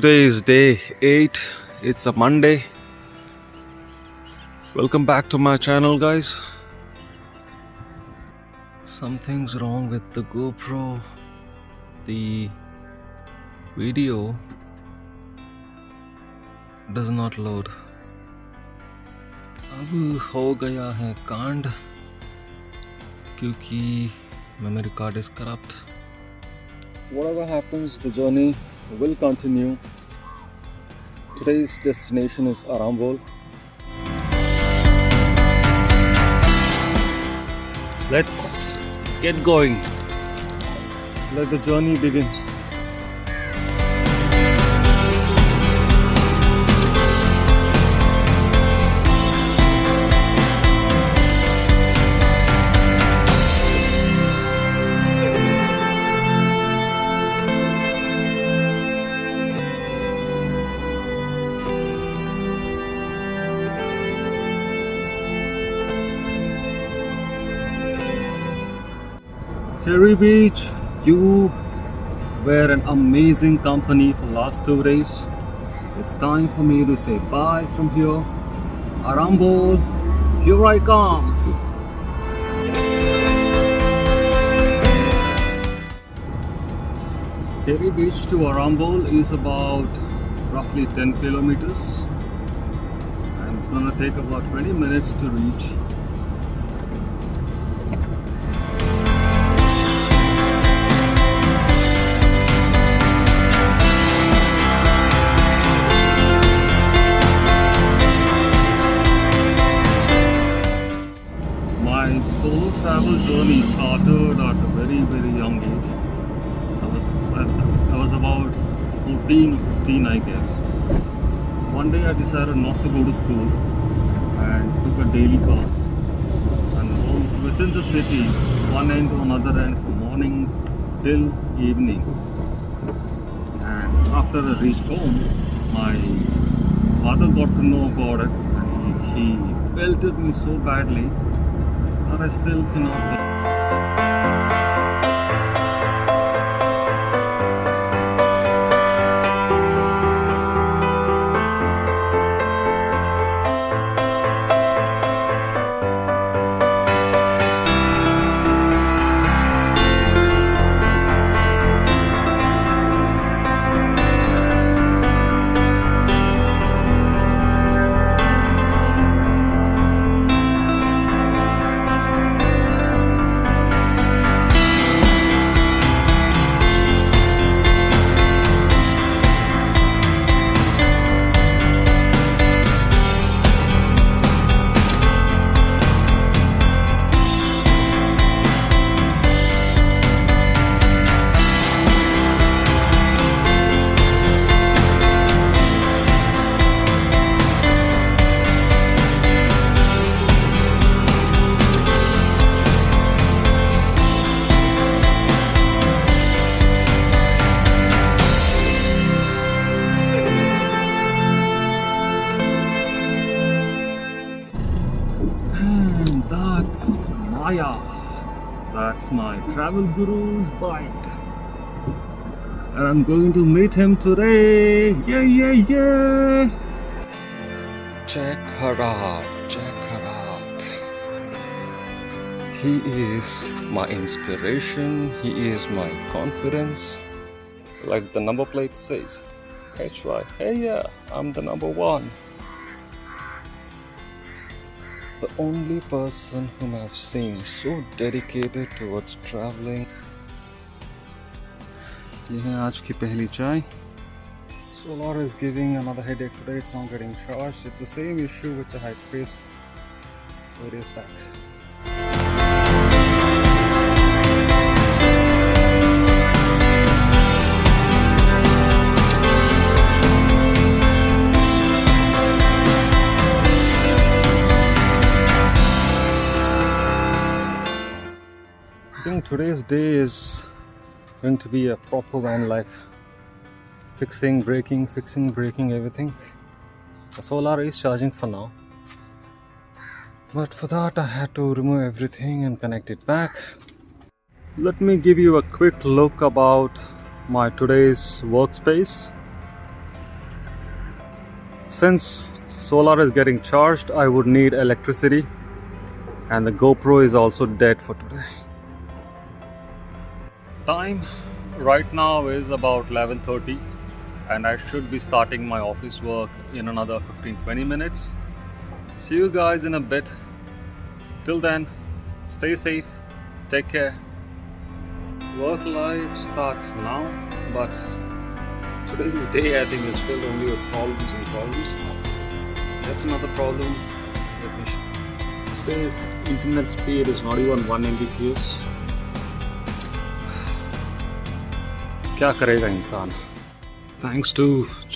Today is day 8. It's a Monday. Welcome back to my channel, guys. Something's wrong with the GoPro. The video does not load. अब हो गया है कांड क्योंकि memory card is corrupt. Whatever happens, the journey will continue. Today's destination is Arambol. Let's get going. Let the journey begin. Kerry Beach, you were an amazing company for the last 2 days. It's time for me to say bye from here. Arambol, here I come. Kerry Beach to Arambol is about roughly 10 kilometers and it's gonna take about 20 minutes to reach. My solo travel journey started at a very young age. I was about 14 or 15, I guess. One day I decided not to go to school and took a daily pass and roamed within the city, one end to another end, from morning till evening. And after I reached home, my father got to know about it and he pelted me so badly that I still cannot forget. That's Maya. That's my travel guru's bike. And I'm going to meet him today. Yeah. Check her out. He is my inspiration. He is my confidence. Like the number plate says, HY. Hey, yeah, I'm the number one. The only person whom I've seen so dedicated towards traveling. ये है आज की पहली चाय. Solar is giving another headache today. It's not getting charged. It's the same issue which I had faced 2 days back. I think today's day is going to be a proper van life. Fixing, braking, everything. The solar is charging for now. But for that I had to remove everything and connect it back. Let me give you a quick look about my today's workspace. Since solar is getting charged, I would need electricity, and the GoPro is also dead for today. Time right now is about 11:30, and I should be starting my office work in another 15-20 minutes. See you guys in a bit. Till then, stay safe, take care. Work life starts now, but today's day I think is filled only with problems and problems. That's another problem. Today's internet speed is not even 1 Mbps. क्या करेगा इंसान? Thanks to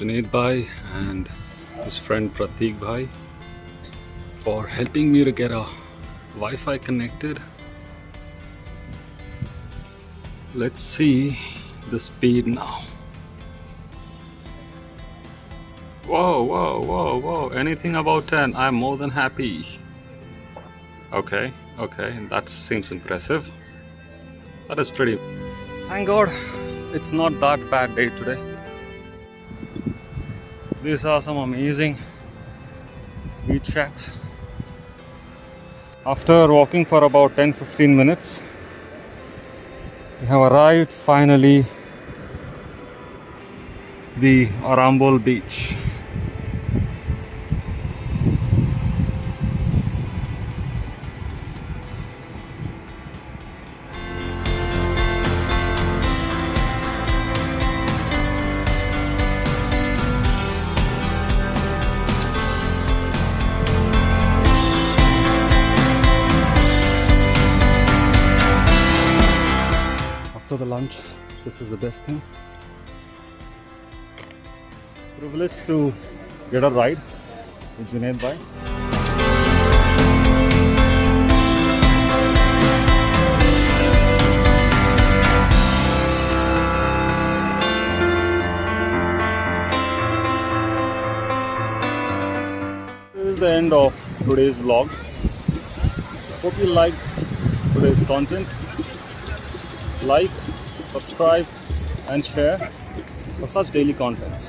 Junaid bhai and his friend Pratik bhai for helping me to get a Wi-Fi connected. Let's see the speed now. Whoa. Anything about 10, I'm more than happy. Okay, that seems impressive. That is pretty. Thank God it's not that bad day today. These are some amazing beach shacks. After walking for about 10-15 minutes, we have arrived finally the Arambol beach. After the lunch, this is the best thing. Privileged to get a ride with Junaid bhai. This is the end of today's vlog. Hope you liked today's content. Like, subscribe and share for such daily contents.